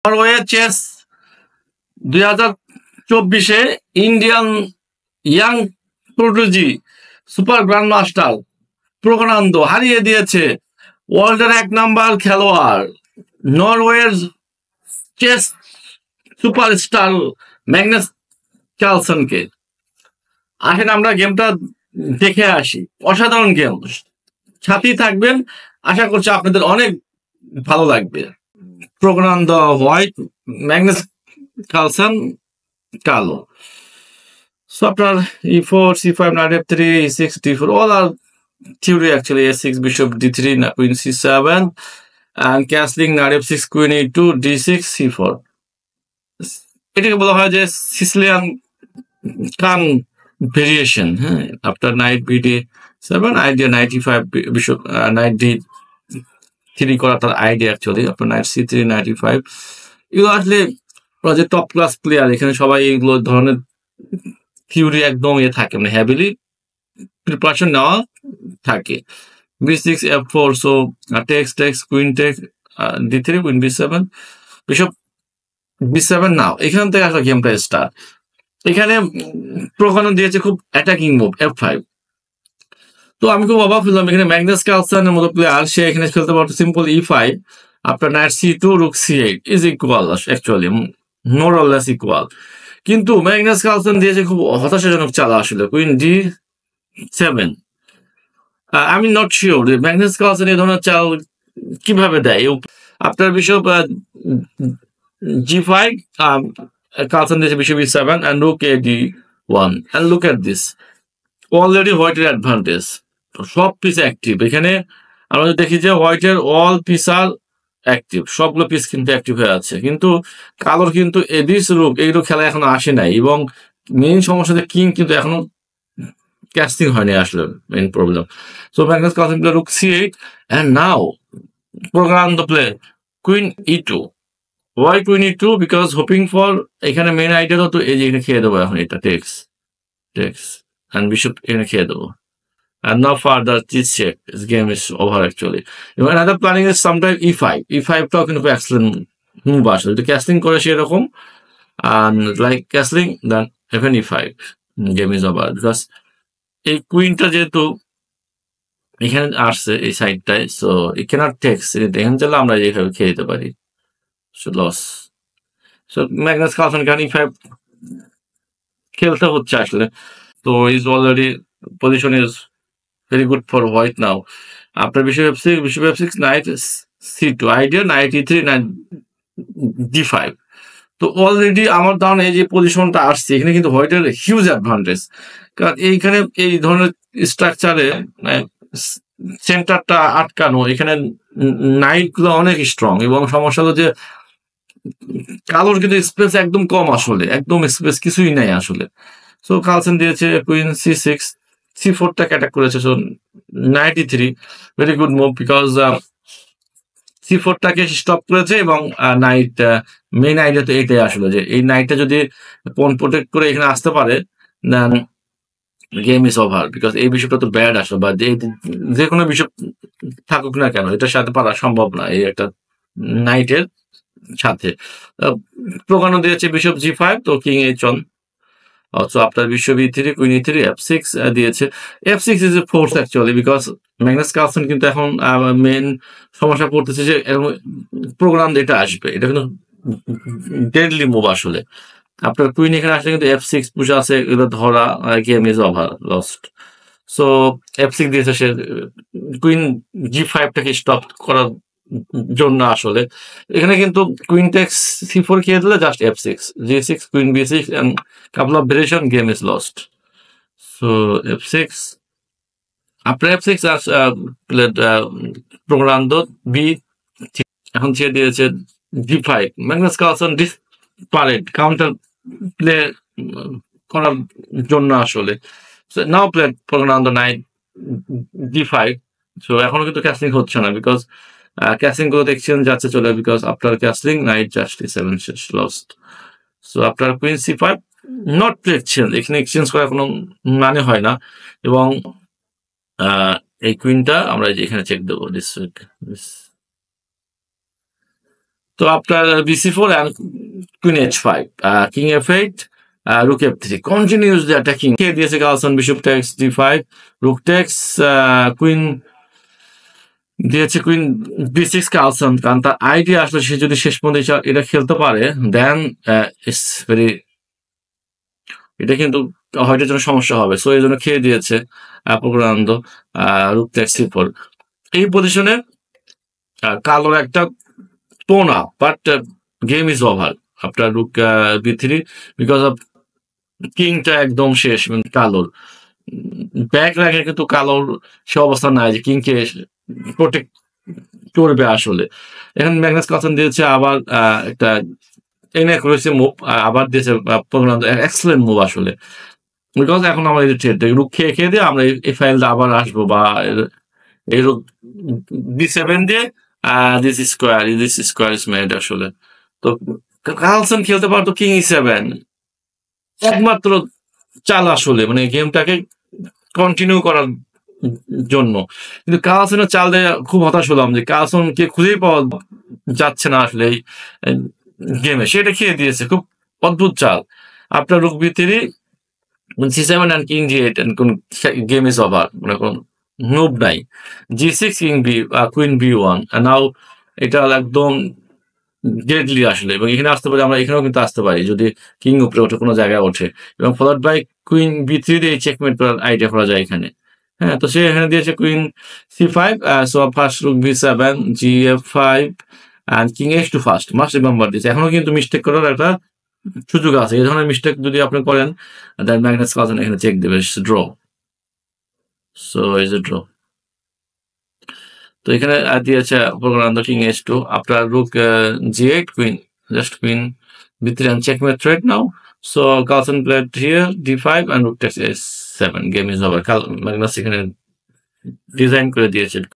Norway chess 2024-এ Indian young prodigy super grand master Praggnanandhaa হারিয়ে দিয়েছে ওয়ার্ল্ডের 1 নাম্বার খেলোয়াড় নরওয়ের চেস সুপারস্টার ম্যাগনাস কার্লসেনকে। আসেন আমরা গেমটা দেখে আসি। অসাধারণ গেম, সাথেই থাকবেন, আশা করছি আপনাদের অনেক ভালো লাগবে। প্রজ্ঞানন্দ হোয়াইট, ম্যাগনাস কার্লসেন কালো। So after e4, c5, knight f3, e6, d4, all are theory actually. a6, bishop d3, queen c7, and castling knight f6, queen e2, d6, c4. এটাকে বলা হয় যে সিসিলিয়ান কান ভেরিয়েশন। হ্যাঁ, after night bd7 idea 95 bishop night d3 করা তার idea actually. আপনার night c3 95 এগুলো আসলে যে টপ ক্লাস প্লেয়ার, এখানে সবাই এগুলো ধরনের থিওরি একদম থাকে, মানে হ্যাভিলি প্রিপারেশন নেওয়া থাকে। b6 f4, so text queen text d3, queen b7, bishop b7। নাও এখান থেকে আসলে গেমটা স্টার্ট। এখানে প্রজ্ঞানন্দ দিয়েছে খুব অ্যাটাকিং মুভ f5। তো আমি খুব অবাক হলাম, এখানে ম্যাগনাস কার্লসেনের মতো প্লেয়ার সে এখানে খেলতে পারতো সিম্পল e5, আপনার night c2, রুক c8 is equal, actually more or less equal. কিন্তু ম্যাগনাস কার্লসেন দিয়েছে খুব হতাশাজনক চাল আসলে, কুইন d7। আমি নট শিওর ম্যাগনাস কার্লসেন এই ধরনের চাল কিভাবে দেয়। আপনার বিশপ g5, কার্লসেন দিয়েছে bishop e7 and rook a d1, and look at this, already হোয়াইটের অ্যাডভান্টেজ, সব পিস অ্যাক্টিভ। এখানে আমরা দেখি যে হোয়াইটের অল পিস আর অ্যাক্টিভ, সবগুলো পিস কিন্তু অ্যাক্টিভ হয়ে আছে, কিন্তু কালোর কিন্তু এদিস রুক এইগুলো খেলা এখনো আসে নাই, এবং মেইন সমস্যা যে কিং কিন্তু এখনো ক্যাস্টিং হয়নি আসলে, main problem. So Magnus Carlsen play rook c8 and now Praggnanandhaa play queen e2। Why queen e2? Because hoping for, এখানে মেইন আইডিয়া তো এই যে এখানে খেয়ে দেবো এখন, এটা টেক্স and bishop এখানে খেয়ে দেবো, and now further this check, this game is over actually. Another planning is sometime e5 টাও কিন্তু এক্সেলেন্ট মুভ আসলে, যদি ক্যাসলিং করে সেরকম, and like castling then even e5, game is over, because এই কুইনটা যেহেতু এখানে আসছে এই সাইডটায়, সো it cannot take, এখানে চাইলে আমরা এইভাবে খেয়ে দিতে পারি, so loss. So Magnus Carlsen কারণ e5 খেলতে হচ্ছে আসলে, so is already position is very good for white now. After bishop f6, knight c2, idea knight e3, knight d5. তো অলরেডি আমার ধারণা এই যে পজিশনটা আসছে এখানে কিন্তু হোয়াইটের হিউজ অ্যাডভান্টেজ, কারণ এইখানে এই ধরনের স্ট্রাকচারে সেন্টারটা আটকানো, এখানে নাইট গুলো অনেক স্ট্রং, এবং সমস্যা হলো যে কালোর কিন্তু স্পেস একদম কম আসলে, একদম স্পেস কিছুই নাই আসলে। সো কার্লসেন দিয়েছে কুইন c6, c4টাকে অ্যাটাক করেছে, so knight e3, very good move, because c4টাকে স্টপ করেছে, এবং নাইট মেইন আইডিয়া তো এটাই আসলে, যে এই নাইটটা যদি পন প্রোটেক্ট করে এখানে আসতে পারে দেন গেম ইজ ওভার, বিকজ এই বিশপটা তো ব্যাড আসলে, বা যে কোনো বিশপ থাকুক না কেন এটার সাথে পারা সম্ভব না এই একটা নাইটের সাথে। প্রজ্ঞানন্দ দিয়েছে বিশপ g5, তো king h1, also after bishop e3, queen e3, f6 দিয়েছে। f6 is a force actually, because Magnus Carlsen কিন্তু এখন মেন সমস্যা পড়তেছে যে প্রোগ্রাম এটা আসবে, এটা কিন্তু ডেডলি মুভ আসলে। আপনার কুইন এখানে আসলে কিন্তু f6 পুশ আছে, এগুলো ধরা, game is over, lost. So f6 দিয়েছে সে কুইন g5টাকে স্টপ করার জন্য আসলে। এখানে কিন্তু কুইন টেক্স c4 খেয়ে দিলে just f6, g6, queen b6 and couple of variation, game is lost. So f6, after f6 as played Praggnanandhaa b, এখন ছেড়ে দিয়েছে d5, Magnus Carlsen desperate counter play করার জন্য আসলে। So now played Praggnanandhaa night d5, so এখনো কিন্তু castling হচ্ছে না, বিকজ ক্যাসলিং গুলোতে এক্সচেঞ্জ যাচ্ছে চলে, because after castling night just e7 শেষ, lost. So after queen c5 not play exchange, এখানে এক্সচেঞ্জ করার কোনো মানে হয় না, এবং এই কুইনটা আমরা এখানে চেক দেবো, তো আপনার BC4 and Queen H5, King F8, Rook F3, continuously attacking. খেয়ে দিয়েছে Carlsen, Bishop takes D5, Rook takes, Queen দিয়েছে Queen B6 কার্লসন, কারণ তার আইডিয়া আসলে সে যদি শেষ পর্যন্ত এটা খেলতে পারে দেন ইটস ভেরি, এটা কিন্তু হয়তো জন্য সমস্যা হবে, সো এই জন্য খেয়ে দিয়েছে প্রজ্ঞানন্দ Rook takes C4। এই পজিশনে কালোর একটা tone up, but game is over after Rook B3 because of কিংটা একদম শেষ। কালোর ব্যাক রাখে কিন্তু কালোর সে অবস্থা নাই যে কিংকে প্রোটেক্ট করবে আসলে। এখন ম্যাগনাস কার্লসন দিয়েছে আবার একটা এনে করেছে মুভ, আবার দিয়েছে প্রজ্ঞানন্দ, এক্সেলেন্ট মুভ আসলে, বিকজ এখন আমরা এই ট্রেড রুক খেয়ে খেয়ে দিয়ে আমরা এই ফাইলটা আবার আসবো, বা এই রুক B7 দিয়ে দিস স্কোয়ার ইজ মেড আসলে। তো কার্লসন খেলতে পারতো কিং E7, একমাত্র চাল আসলে, মানে গেমটাকে কন্টিনিউ করার জন্য। কিন্তু কার্লসনের চাল দিয়ে খুব হতাশ হলাম যে কার্লসনকে খুঁজেই পাওয়া যাচ্ছে না আসলে এই গেমে, সেটা খেয়ে দিয়েছে, খুব অদ্ভুত চাল। আপনার Rook B3, C7 and King G8 and game is over, মানে কোন মুভ নাই। G6, King B, Queen B1, and now এটা একদম ডেডলি আসলে, এবং এখানে আসতে পারি আমরা, এখানেও কিন্তু আসতে পারি যদি কিং উপরে ওঠে, কোনো জায়গায় ওঠে, এবং ফলোড বাই কুইন B3 দিয়ে চেকমেট করার আইডিয়া করা যায় এখানে। হ্যাঁ, তো সে এখানে দিয়েছে queen C5, so first Rook B7, G5 and King H2 first, must remember দিয়েছে। এখনো কিন্তু মিস্টেক করার একটা সুযোগ আছে, এই ধরনের মিস্টেক যদি আপনি করেন দেন ম্যাগনাস কার্লসন এখানে চেক দেবে, draw, so is a draw. তো এখানে দিয়েছে প্রজ্ঞানন্দ কিং H2, আপনার Rook G8, queen queen B3 and checkmate threat now. So Carlson played here D5 and Rook takes A7, game is over। Magnus এখানে design করে দিয়েছে